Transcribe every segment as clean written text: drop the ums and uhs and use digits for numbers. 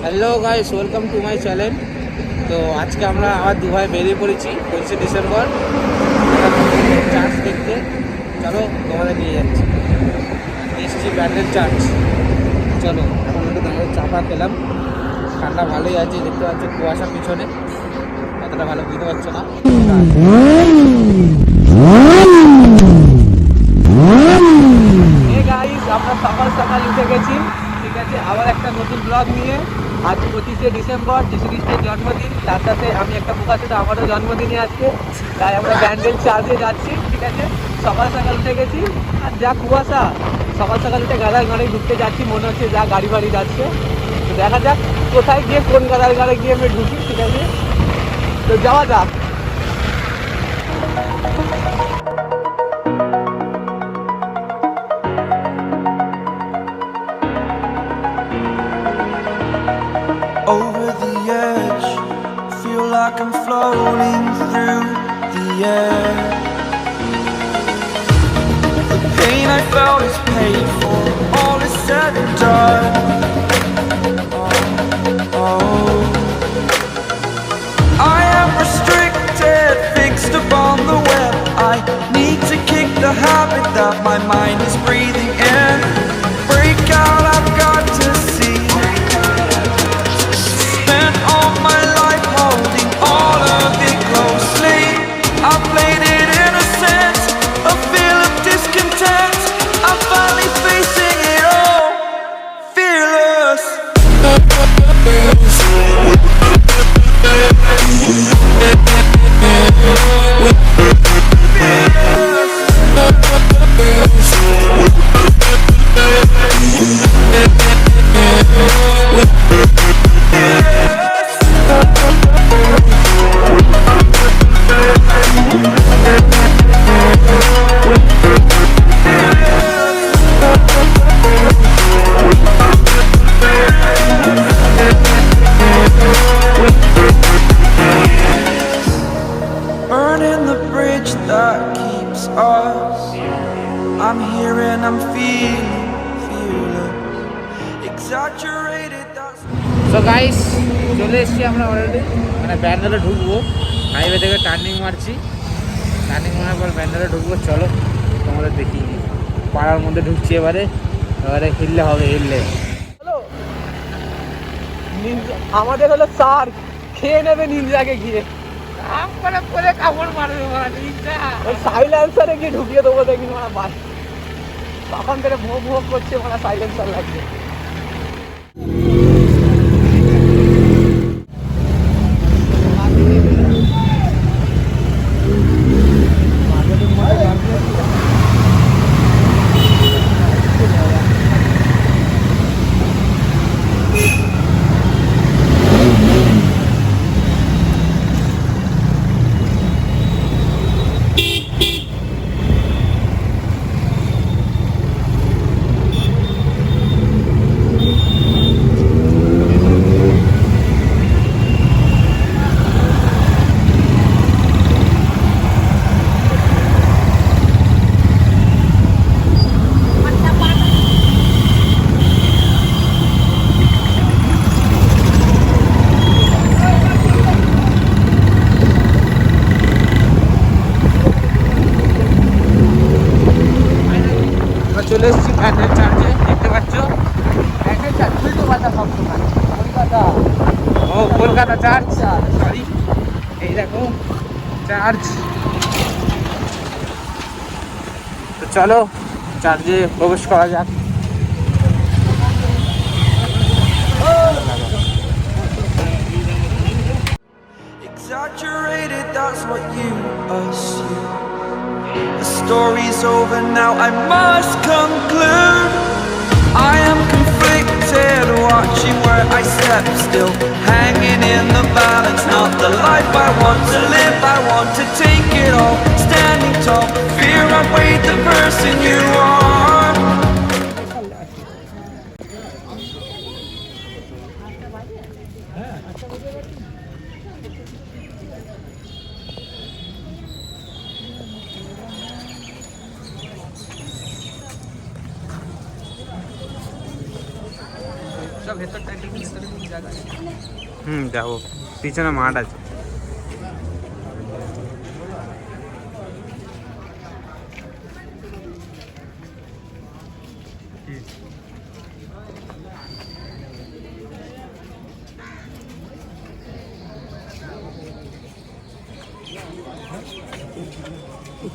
Hello guys, welcome to my channel. তো আজকে আমরা আবার দুভাই বেরিয়ে পড়েছি 25শে ডিসেম্বর চার্চ দেখতে। চলো তোমাদের নিয়ে যাচ্ছি। এসছি ব্যান্ডেল চার্চ। চলো এখন একটু তোমাদের চাপা পেলাম, ঠান্ডা ভালোই আছে, দেখতে পাচ্ছ কুয়াশা পিছনে, অতটা ভালো বুঝতে পারছো না। আমরা সকাল সকাল উঠে গেছি, ঠিক আছে, আবার একটা নতুন ব্লগ নিয়ে। আজ 25শে ডিসেম্বর, যিশু খ্রিস্টের জন্মদিন, তার সাথে আমি একটা বোকার সাথে আমারও জন্মদিনই আজকে, তাই আমরা ব্যান্ডেল চার্চে যাচ্ছি, ঠিক আছে। সকাল সকাল উঠে গেছি, আর যা কুয়াশা, সকাল সকাল উঠে গাড়ার গাড়ি ঢুকতে যাচ্ছি, মনে হচ্ছে যা গাড়ি বাড়ি যাচ্ছে। তো দেখা যাক কোথায় গিয়ে কোন গাড়ার গাড়ি গিয়ে আমি ঢুকি, ঠিক আছে। তো যাওয়া যাক। Over the edge, feel like I'm floating through the air. The pain I felt is paid for, all is said and done. Oh, I am restricted, fixed upon the web. I need to kick the habit that my mind is breathing in. Break out, I've got to see. Spent all my life holding all of it closely. I played it innocent, a feel of discontent. I'm finally facing it all, fearless. Burning the bridge that keeps us. I'm here and I'm feeling fearless. Exaggerated, that's so guys, চলে এসেছি আমরা already, মানে ব্যান্ডেলে ঢুকবো। Highway থেকে turning মারছি, turning মারার পর ব্যান্ডেলে ঢুকবো। চলো তোমাদের দেখিয়ে দিই। পাড়ার মধ্যে ঢুকছি এবারে, এবারে হিললে হবে, হিললে। আমাদের হলো স্যার খেয়ে নেবে নিনজাকে গিয়ে, কাপড় মারবে ওই সাইলেন্সারে গিয়ে ঢুকিয়ে দেবো দেখি মারা বাস। তখন থেকে ভোগ ভোগ করছে, মারা সাইলেন্সার লাগবে। চলে এসেছি ব্যান্ডেল চার্চে, দেখতে পাচ্ছ। ব্যান্ডেল চার্চ উল্টো পাতা সব সময়, কলকাতা। ও কলকাতা চার্চ, সরি, এই দেখো চার্চ। তো চলো চার্চে প্রবেশ করা যাক। exaggerated, that's what you assume. The story's over now, I must conclude. I am conflicted, watching where I step still, hanging in the balance. Not the life I want to live, I want to take it all. Standing tall, fear I weighed the person you are. সব ভেতরটা একটু জায়গায়? যাবো, পিছনে মাঠ আছে।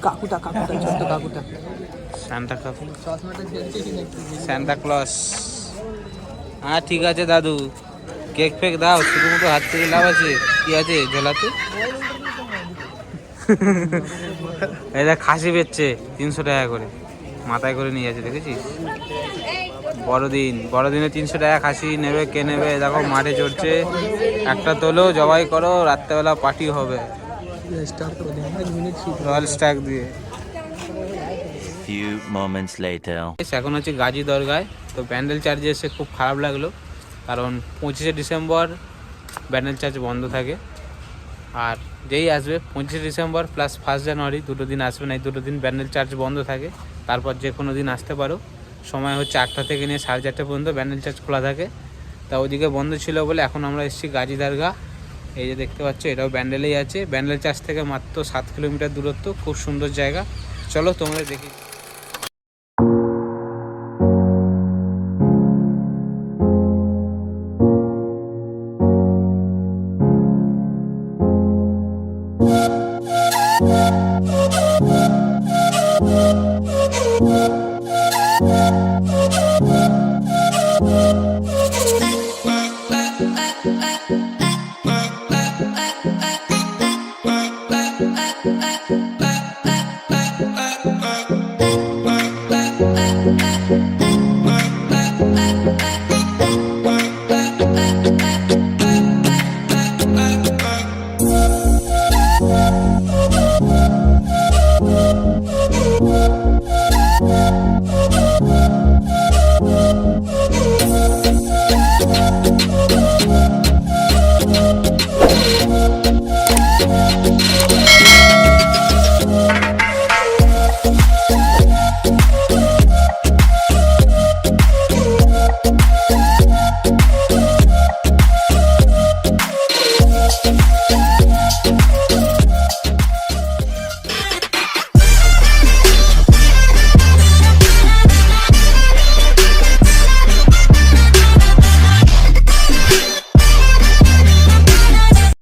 কাকুটা ছোট্ট কাকুটা Santa কাকু, চশমাটা ঝেলছে কি নাকি? Santa clause. হ্যাঁ ঠিক আছে দাদু, কেক ফেক দাও, শুধুমাত্র হাত থেকে লাভ আছে, কি আছে ঝোলাতে? এটা খাসি বেচছে 300 টাকা করে, মাথায় করে নিয়ে যাচ্ছে, দেখেছিস? বড়দিনে 300 টাকা খাসি নেবে, কে নেবে? দেখো মাঠে চড়ছে, একটা তোলো, জবাই করো, রাত্রেবেলা পার্টি হবে রয়্যাল স্ট্যাগ দিয়ে। Few moments later. এখন হচ্ছে গাজী দরগায়, তো ব্যান্ডেল চার্জে এসে খুব খারাপ লাগলো, কারণ 25শে ডিসেম্বর ব্যান্ডেল চার্জ বন্ধ থাকে। আর যেই আসবে 25শে ডিসেম্বর প্লাস 1 জানুয়ারি, দুটো দিন আসবে না, এই দুটো দিন ব্যান্ডেল চার্জ বন্ধ থাকে। তারপর যে কোনো দিন আসতে পারো, সময় হচ্ছে 8টা থেকে নিয়ে 4:30 পর্যন্ত ব্যান্ডেল চার্জ খোলা থাকে। তা ওদিকে বন্ধ ছিল বলে এখন আমরা এসেছি গাজী দরগা। এই যে দেখতে পাচ্ছ, এটাও ব্যান্ডেলেই আছে, ব্যান্ডেল চার্জ থেকে মাত্র 7 কিলোমিটার দূরত্ব, খুব সুন্দর জায়গা। চলো তোমাদের দেখি।